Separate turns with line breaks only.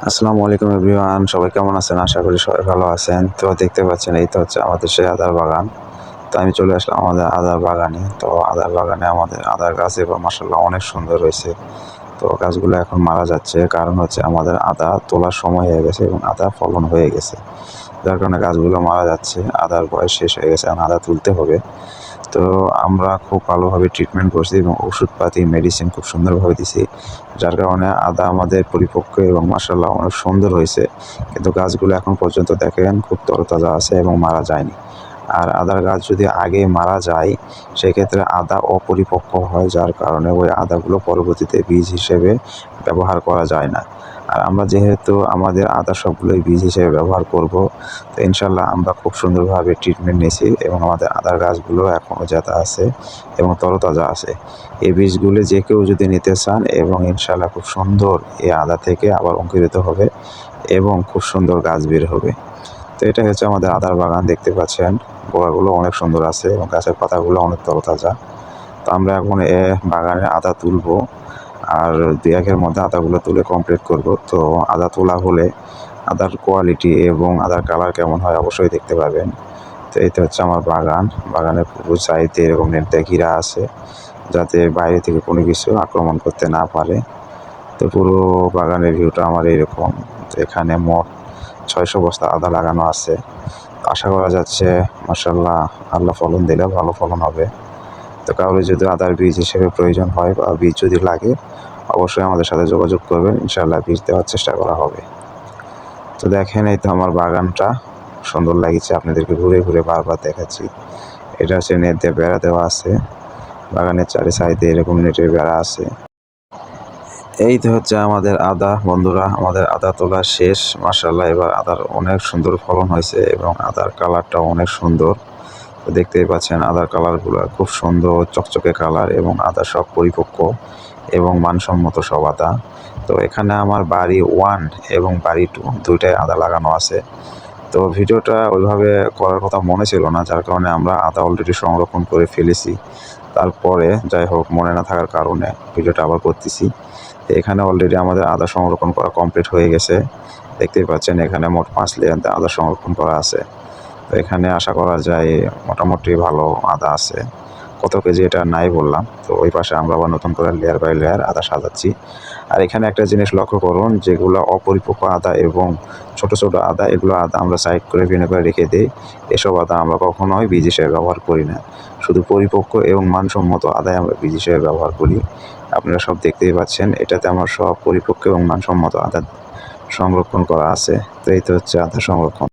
আসসালামু আলাইকুম এভরিওয়ান, সবাই কেমন আছেন? আশা করি সবাই ভালো আছেন। তো দেখতে পাচ্ছেন এই তো হচ্ছে আমাদের সেই আদার বাগান। তো আমি চলে আসলাম আমাদের আদার বাগানে। তো আদার বাগানে আমাদের আদার গাছ এবার মাশাআল্লাহ অনেক সুন্দর হয়েছে। তো গাছগুলো এখন মারা যাচ্ছে, কারণ হচ্ছে আমাদের আদা তোলার সময় হয়ে গেছে এবং আদা ফলন হয়ে গেছে, যার কারণে গাছগুলো মারা যাচ্ছে। আদার বয়স শেষ হয়ে গেছে, এখন আদা তুলতে হবে। তো আমরা খুব ভালোভাবে ট্রিটমেন্ট করছি এবং ওষুধপাতি মেডিসিন খুব সুন্দরভাবে দিছি, যার কারণে আদা আমাদের পরিপক্ক এবং মাশাআল্লাহ অনেক সুন্দর হয়েছে। কিন্তু গাছগুলো এখন পর্যন্ত দেখেন খুব তরতাজা আছে এবং মারা যায়নি। আর আদার গাছ যদি আগে মারা যায়, সেক্ষেত্রে আদা অপরিপক্ক হয়, যার কারণে ওই আদাগুলো পরবর্তীতে বীজ হিসেবে ব্যবহার করা যায় না। আর আমরা যেহেতু আমাদের আদা সবগুলোই বীজ হিসেবে ব্যবহার করব, তো ইনশাল্লাহ আমরা খুব সুন্দরভাবে ট্রিটমেন্ট নিয়েছি এবং আমাদের আদার গাছগুলো এখনও জাতা আছে এবং তরতাজা আছে। এই বীজগুলো যে কেউ যদি নিতে চান, এবং ইনশাল্লাহ খুব সুন্দর এই আদা থেকে আবার অঙ্কুরিত হবে এবং খুব সুন্দর গাছ বের হবে। তো এটা হচ্ছে আমাদের আদার বাগান, দেখতে পাচ্ছেন গোড়াগুলো অনেক সুন্দর আছে এবং গাছের পাতাগুলো অনেক তরতাজা। তো আমরা এখন বাগানে আদা তুলবো, আর ২-১ মধ্যে আদাগুলো তুলে কমপ্লিট করব। তো আদা তোলা হলে আদার কোয়ালিটি এবং আদার কালার কেমন হয় অবশ্যই দেখতে পাবেন। তো এইটা হচ্ছে আমার বাগান। বাগানের পুরো সাইডে এরকম নেট দিয়ে ঘেরা আছে, যাতে বাইরে থেকে কোনো কিছু আক্রমণ করতে না পারে। তো পুরো বাগানের ভিউটা আমার এইরকম। তো এখানে মোট ৬০০ বস্তা আদা লাগানো আছে। আশা করা যাচ্ছে মাশাআল্লাহ আল্লাহ ফলন দিলে ভালো ফলন হবে। তো কারো যদি আদার বীজ হিসেবে প্রয়োজন হয় বা বীজ যদি লাগে, অবশ্যই আমাদের সাথে যোগাযোগ করবেন। ইনশাআল্লাহ বীজ দেওয়ার চেষ্টা করা হবে। তো দেখেন এই তো আমার বাগানটা সুন্দর লাগছে, আপনাদেরকে ঘুরে ঘুরে বারবার দেখাচ্ছি। এটা হচ্ছে নেট দিয়ে বেড়া দেওয়া আছে, বাগানের চারি সাইডে এরকম নেটের বেড়া আছে। এই তো হচ্ছে আমাদের আদা বন্ধুরা, আমাদের আদা তোলা শেষ। মাশাআল্লাহ এবার আদার অনেক সুন্দর ফলন হয়েছে এবং আদার কালারটাও অনেক সুন্দর। তো দেখতেই পাচ্ছেন আদার কালারগুলো খুব সুন্দর চকচকে কালার, এবং আদা সব পরিপক্ক এবং মানসম্মত সব আদা। তো এখানে আমার বাড়ি 1 এবং বাড়ি 2 দুইটাই আদা লাগানো আছে। তো ভিডিওটা ওইভাবে করার কথা মনে ছিল না, যার কারণে আমরা আদা অলরেডি সংরক্ষণ করে ফেলেছি। তারপরে যাই হোক, মনে না থাকার কারণে ভিডিওটা আবার করতেছি। এখানে অলরেডি আমাদের আদা সংরক্ষণ করা কমপ্লিট হয়ে গেছে। দেখতেই পাচ্ছেন এখানে মোট 5 লেয়ার আদা সংরক্ষণ করা আছে। তো এখানে আশা করা যায় মোটামুটি ভালো আদা আছে। কত কেজি এটা নাই বললাম। তো ওই পাশে আমরা আবার নতুন করে লেয়ার বাই লেয়ার আদা সাজাচ্ছি। আর এখানে একটা জিনিস লক্ষ্য করুন, যেগুলো অপরিপক্ক আদা এবং ছোট ছোট আদা, এগুলো আদা আমরা সাইড করে ভিনেগারে রেখে দিই। এসব আদা আমরা কখনোই বীজ হিসেবে ব্যবহার করি না। শুধু পরিপক্ক এবং মানসম্মত আদায় আমরা বীজ হিসেবে ব্যবহার করি। আপনারা সব দেখতেই পাচ্ছেন, এটাতে আমার সব পরিপক্ক এবং মানসম্মত আদা সংরক্ষণ করা আছে। তো এই তো হচ্ছে আদা সংরক্ষণ।